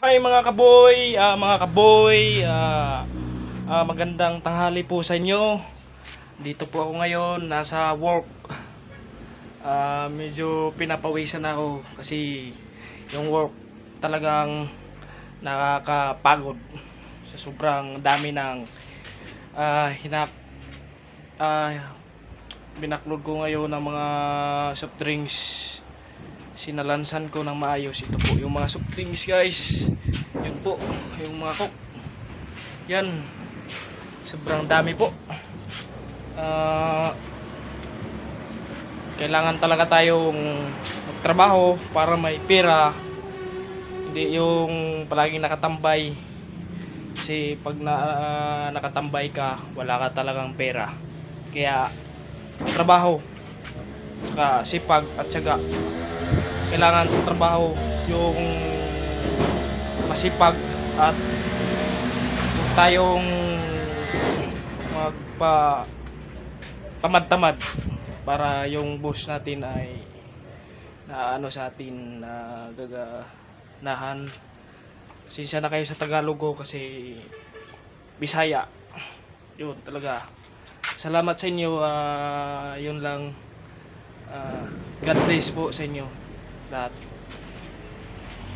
Hi mga kaboy, magandang tanghali po sa inyo. Dito po ako ngayon, nasa work. Medyo pinapawisan ako kasi yung work talagang nakakapagod. Sa sobrang dami ng binaklod ko ngayon ng mga soft drinks. Sinalansan ko ng maayos. Ito po yung mga soft drinks, guys. Yun po yung mga coke. Yan, sobrang dami po. Kailangan talaga tayong magtrabaho para may pera, hindi yung palaging nakatambay. Kasi pag nakatambay ka, wala ka talagang pera. Kaya trabaho, saka sipag at syaga. Kailangan sa trabaho yung masipag at huwag tayong magpa tamad-tamad para yung boss natin ay naano sa atin na gaganahan. Sinsya na kayo sa Tagalog ko kasi Bisaya. Yun talaga. Salamat sa inyo. Yun lang. God bless po sa inyo lahat.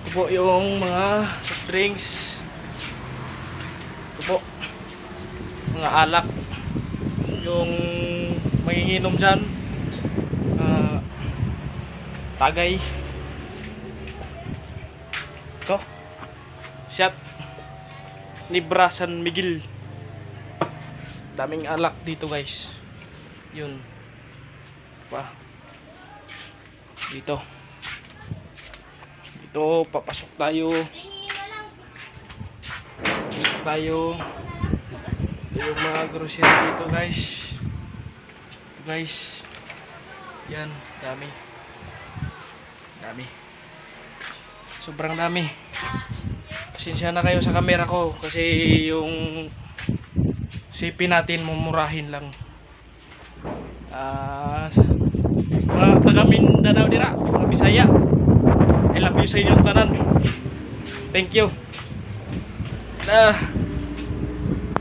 Ito po yung mga soft drinks. Ito po mga alak. Yung manginginom dyan, Tagay. Ito shot Libra San Miguel. Daming alak dito, guys. Yun pa dito papasok tayo yung mga grocery dito, guys. Yan, dami sobrang dami. Pasensya na kayo sa camera ko kasi yung sipin natin mumurahin lang. Mga taga Mindanao dira, mga Bisaya, I love you sa inyong tanan. Thank you.